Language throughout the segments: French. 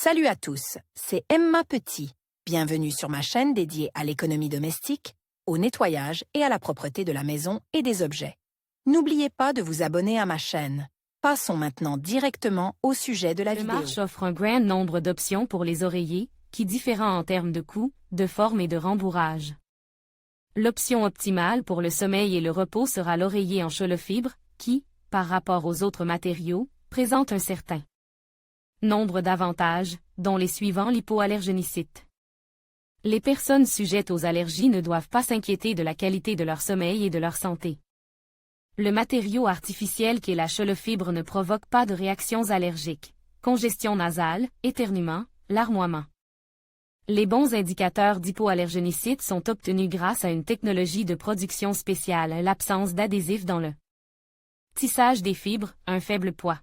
Salut à tous, c'est Emma Petit. Bienvenue sur ma chaîne dédiée à l'économie domestique, au nettoyage et à la propreté de la maison et des objets. N'oubliez pas de vous abonner à ma chaîne. Passons maintenant directement au sujet de la vidéo. Le Marche offre un grand nombre d'options pour les oreillers, qui diffèrent en termes de coût, de forme et de rembourrage. L'option optimale pour le sommeil et le repos sera l'oreiller en cholot-fibre, qui, par rapport aux autres matériaux, présente un certain nombre d'avantages, dont les suivants l'hypoallergénicite. Les personnes sujettes aux allergies ne doivent pas s'inquiéter de la qualité de leur sommeil et de leur santé. Le matériau artificiel qu'est la cholot-fibre ne provoque pas de réactions allergiques, congestion nasale, éternuement, larmoiement. Les bons indicateurs d'hypoallergénicite sont obtenus grâce à une technologie de production spéciale, l'absence d'adhésif dans le tissage des fibres, un faible poids.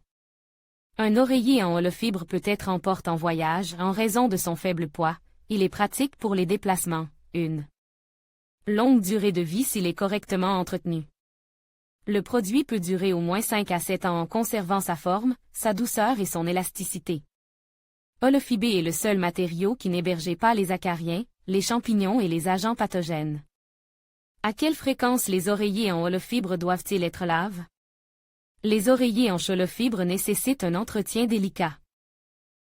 Un oreiller en holofibre peut être emporté en voyage en raison de son faible poids. Il est pratique pour les déplacements, une longue durée de vie s'il est correctement entretenu. Le produit peut durer au moins 5 à 7 ans en conservant sa forme, sa douceur et son élasticité. Holofibé est le seul matériau qui n'hébergeait pas les acariens, les champignons et les agents pathogènes. À quelle fréquence les oreillers en holofibre doivent-ils être lavés? Les oreillers en cholot-fibre nécessitent un entretien délicat.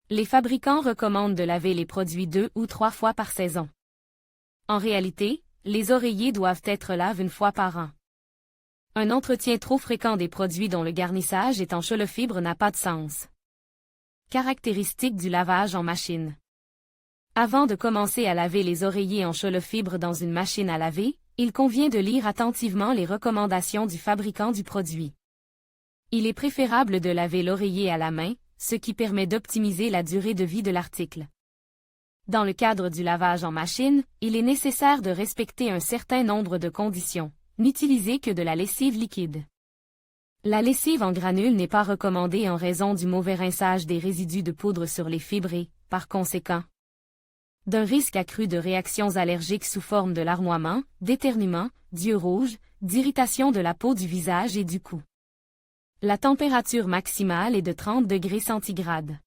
Les fabricants recommandent de laver les produits 2 ou 3 fois par saison. En réalité, les oreillers doivent être lavés une fois par an. Un entretien trop fréquent des produits dont le garnissage est en cholot-fibre n'a pas de sens. Caractéristiques du lavage en machine. Avant de commencer à laver les oreillers en cholot-fibre dans une machine à laver, il convient de lire attentivement les recommandations du fabricant du produit. Il est préférable de laver l'oreiller à la main, ce qui permet d'optimiser la durée de vie de l'article. Dans le cadre du lavage en machine, il est nécessaire de respecter un certain nombre de conditions. N'utilisez que de la lessive liquide. La lessive en granules n'est pas recommandée en raison du mauvais rinçage des résidus de poudre sur les fibres et, par conséquent, d'un risque accru de réactions allergiques sous forme de larmoiement, d'éternuement, d'yeux rouges, d'irritation de la peau du visage et du cou. La température maximale est de 30 degrés centigrades.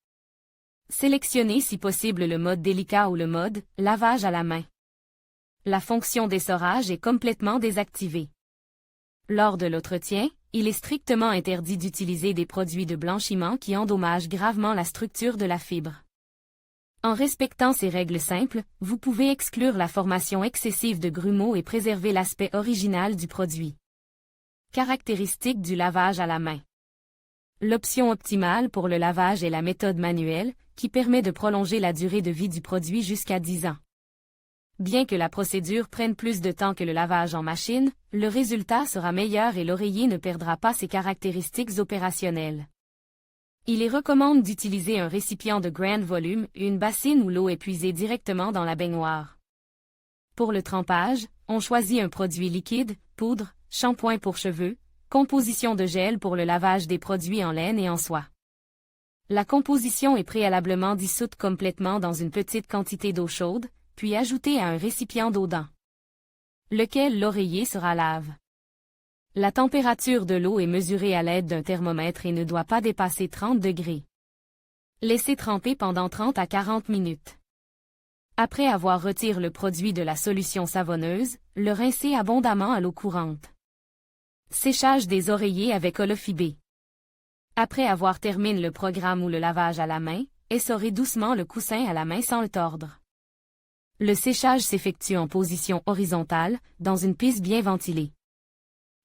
Sélectionnez si possible le mode délicat ou le mode « lavage à la main ». La fonction d'essorage est complètement désactivée. Lors de l'entretien, il est strictement interdit d'utiliser des produits de blanchiment qui endommagent gravement la structure de la fibre. En respectant ces règles simples, vous pouvez exclure la formation excessive de grumeaux et préserver l'aspect original du produit. Caractéristiques du lavage à la main. L'option optimale pour le lavage est la méthode manuelle, qui permet de prolonger la durée de vie du produit jusqu'à 10 ans. Bien que la procédure prenne plus de temps que le lavage en machine, le résultat sera meilleur et l'oreiller ne perdra pas ses caractéristiques opérationnelles. Il est recommandé d'utiliser un récipient de grand volume, une bassine où l'eau est puisée directement dans la baignoire. Pour le trempage, on choisit un produit liquide, poudre, shampoing pour cheveux, composition de gel pour le lavage des produits en laine et en soie. La composition est préalablement dissoute complètement dans une petite quantité d'eau chaude, puis ajoutée à un récipient d'eau dans lequel l'oreiller sera lave. La température de l'eau est mesurée à l'aide d'un thermomètre et ne doit pas dépasser 30 degrés. Laissez tremper pendant 30 à 40 minutes. Après avoir retiré le produit de la solution savonneuse, le rincez abondamment à l'eau courante. Séchage des oreillers avec holofibé. Après avoir terminé le programme ou le lavage à la main, essorez doucement le coussin à la main sans le tordre. Le séchage s'effectue en position horizontale, dans une piste bien ventilée.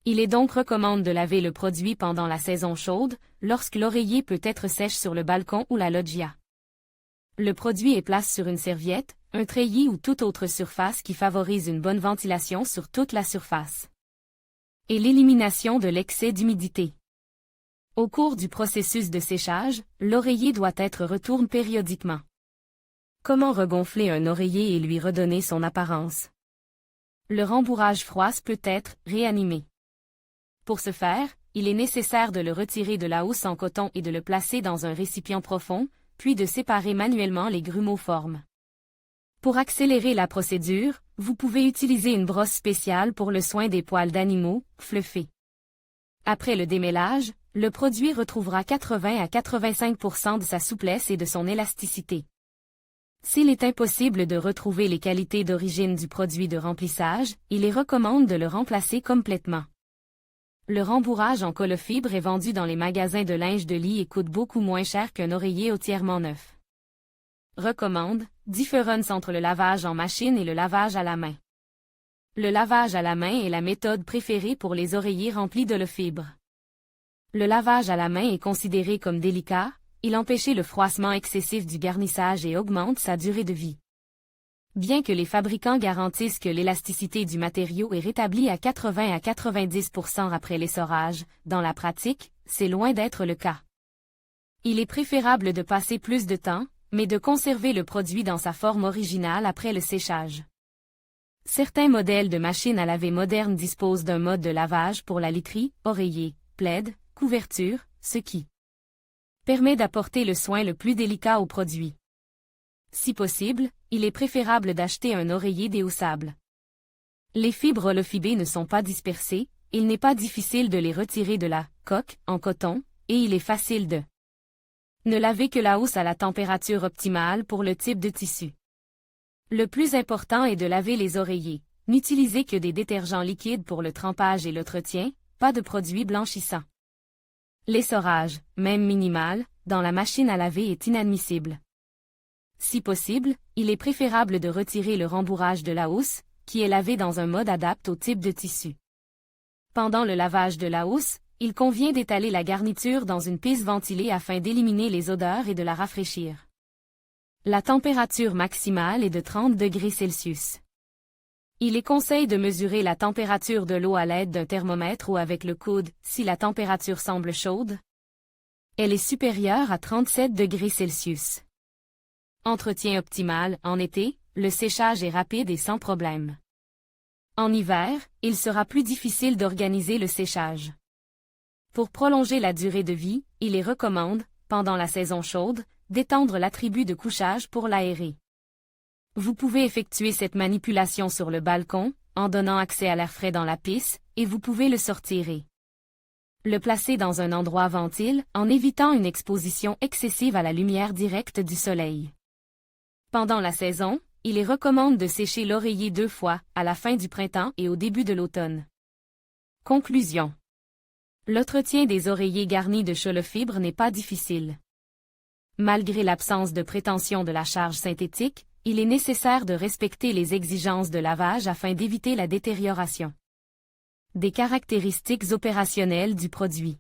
Il est donc recommandé de laver le produit pendant la saison chaude, lorsque l'oreiller peut être sèche sur le balcon ou la loggia. Le produit est placé sur une serviette, un treillis ou toute autre surface qui favorise une bonne ventilation sur toute la surface. Et l'élimination de l'excès d'humidité. Au cours du processus de séchage, l'oreiller doit être retourné périodiquement. Comment regonfler un oreiller et lui redonner son apparence? Le rembourrage froisse peut être réanimé. Pour ce faire, il est nécessaire de le retirer de la housse en coton et de le placer dans un récipient profond, puis de séparer manuellement les grumeaux formes. Pour accélérer la procédure, vous pouvez utiliser une brosse spéciale pour le soin des poils d'animaux, fluffés. Après le démêlage, le produit retrouvera 80 à 85% de sa souplesse et de son élasticité. S'il est impossible de retrouver les qualités d'origine du produit de remplissage, il est recommandé de le remplacer complètement. Le rembourrage en colofibre est vendu dans les magasins de linge de lit et coûte beaucoup moins cher qu'un oreiller entièrement neuf. Recommande, différence entre le lavage en machine et le lavage à la main. Le lavage à la main est la méthode préférée pour les oreillers remplis de fibre. Le lavage à la main est considéré comme délicat, il empêche le froissement excessif du garnissage et augmente sa durée de vie. Bien que les fabricants garantissent que l'élasticité du matériau est rétablie à 80 à 90% après l'essorage, dans la pratique, c'est loin d'être le cas. Il est préférable de passer plus de temps, mais de conserver le produit dans sa forme originale après le séchage. Certains modèles de machines à laver modernes disposent d'un mode de lavage pour la literie, oreiller, plaid, couverture, ce qui permet d'apporter le soin le plus délicat au produit. Si possible, il est préférable d'acheter un oreiller déhaussable. Les fibres holofibées ne sont pas dispersées, il n'est pas difficile de les retirer de la coque en coton, et il est facile de ne laver que la housse à la température optimale pour le type de tissu. Le plus important est de laver les oreillers. N'utilisez que des détergents liquides pour le trempage et l'entretien, pas de produits blanchissants. L'essorage, même minimal, dans la machine à laver est inadmissible. Si possible, il est préférable de retirer le rembourrage de la housse, qui est lavé dans un mode adapté au type de tissu. Pendant le lavage de la housse, il convient d'étaler la garniture dans une pisse ventilée afin d'éliminer les odeurs et de la rafraîchir. La température maximale est de 30 degrés Celsius. Il est conseillé de mesurer la température de l'eau à l'aide d'un thermomètre ou avec le coude, si la température semble chaude. Elle est supérieure à 37 degrés Celsius. Entretien optimal, en été, le séchage est rapide et sans problème. En hiver, il sera plus difficile d'organiser le séchage. Pour prolonger la durée de vie, il est recommandé, pendant la saison chaude, d'étendre l'attribut de couchage pour l'aérer. Vous pouvez effectuer cette manipulation sur le balcon, en donnant accès à l'air frais dans la pisse, et vous pouvez le sortir et le placer dans un endroit ventile, en évitant une exposition excessive à la lumière directe du soleil. Pendant la saison, il est recommandé de sécher l'oreiller 2 fois, à la fin du printemps et au début de l'automne. Conclusion. L'entretien des oreillers garnis de colofibre n'est pas difficile. Malgré l'absence de prétention de la charge synthétique, il est nécessaire de respecter les exigences de lavage afin d'éviter la détérioration des caractéristiques opérationnelles du produit.